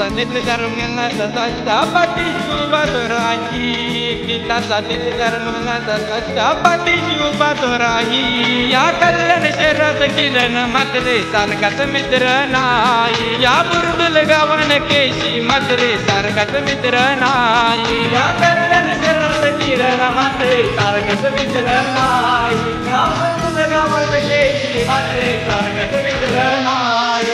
sanit darungan sapati subatorahi kita sanit darungan sapati subatorahi ya kallan sharat kilan matre sargat mitranai ya burdul gawan keshi matre sargat mitranai ya kallan sharat kilan matre sargat mitranai ya burdul gawan keshi matre sargat mitranai.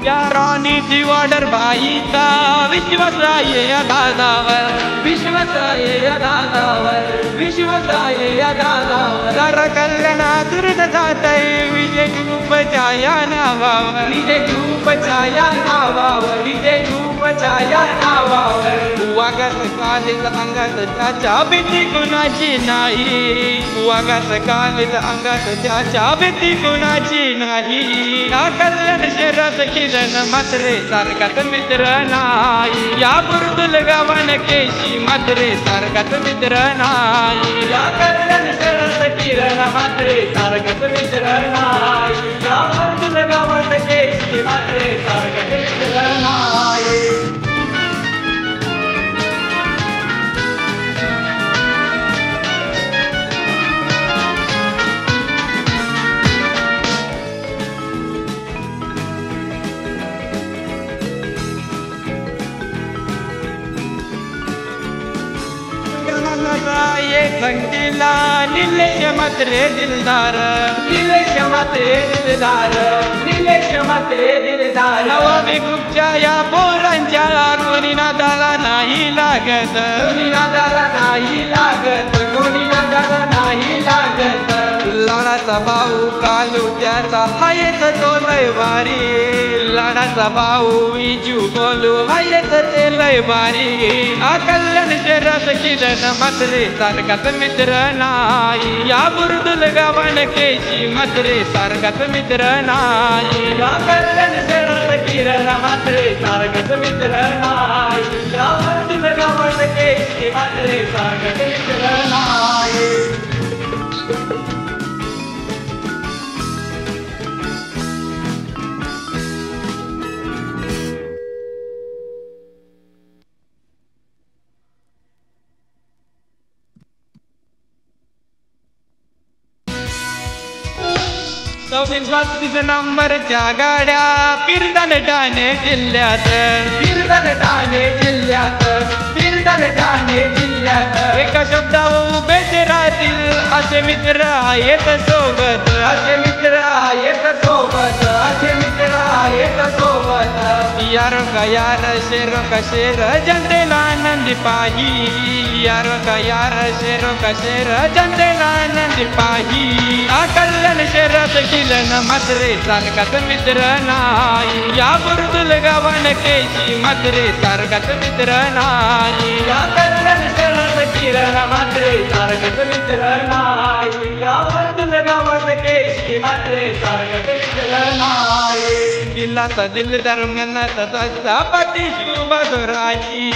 यारानी जीवाडर बाईचा विश्वासाय दादावर विश्वासाय दादावर विश्वासाय दादावर तर कल्याणा दुर्द जातय विजय धूपच्या नावावर विजय धूपच्या नावावर विजय धूपच्या नावावर वागस कालील अंगात त्याच्या भीती कुणाची नाही वागस कालील अंगात त्याच्या भीती कुणाची नाही या कल्याण शहरात मत्रे सारखत मित्र नाही या बुर्दुल गावन केशी मत्रे सारखत मित्र नाही या कल्याण शहरात किरण मत्रे सारखत मित्र नाही या बुर्दुल गावन केशी मत्रे सारखत मित्र नाही. ये संगीला नीलेश मत्रे दिलदार नीलेश मत्रे दिलदार नीलेश मत्रे दिलदार नवाबी गुप्तच्या या पोरांच्या कोणी नादाला नाही लागत कोणी नादाला नाही लागत कोणी नादाला नाही लागत लाडाचा भाऊ कालू त्याचा हायत तो लय भारी लाडाचा भाऊ विजू बोलू हायत ते लय भारी कल्याण शहरात किरण मत्रे सारखात मित्र नाही या बुर्दुल गावन केशी मत्रे सारखात मित्र नाही या कल्याण शहरात किरण मत्रे सारखात मित्र नाही या बुर्दुल गावन केशी मत्रे सारखात मित्र नाही. चौतीस नंबरच्या गाड्या फिरतान ठाणे जिल्ह्यात फिरतान ठाणे जिल्ह्यात फिरतान ठाणे जिल्ह्यात एका शब्दावर उभे राहतील असे मित्र आहेत सोबत असे मित्र आहेत सोबत असे मित्र आहेत सोबत यार का यार शेर का शेर जनतेला आनंद पाही यार का यार शेर का शेर जनतेला आनंद पाही कल्याण शहरात किलन मत्रे सारखात मित्र नाही या बुर्दुल गावन केशी मत्रे सारखात मित्र नाही या कल्याण शहरात किरण मत्रे सारखात मित्र नाही या बुर्दुल गावन केशी मत्रे सारखात मित्र नाही. दिलाचा दिल दरम्यानाचा सापाटी शुभातोराही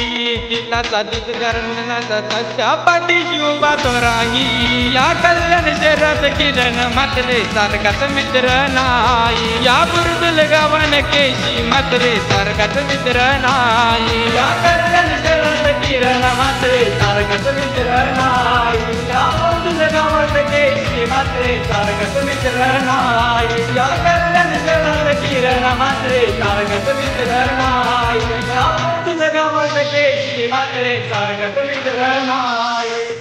दिलाचा दिल दरम्यानाचा सापाटी शुभातोराही या कल्याण शहरात किरण मत्रे सारखात मित्र नाही या बुर्दुल गावन केशी मत्रे सारखात मित्र नाही या कल्याण शहरात किरण मत्रे सारखात मित्र नाही या बुर्दुल गावन केशी मत्रे सारखात मित्र नाही या कल्याण शहरात किरण मत्रे सारखात मित्र नाही या बुर्दुल गावन केशी मत्रे सारखात मित्र नाही.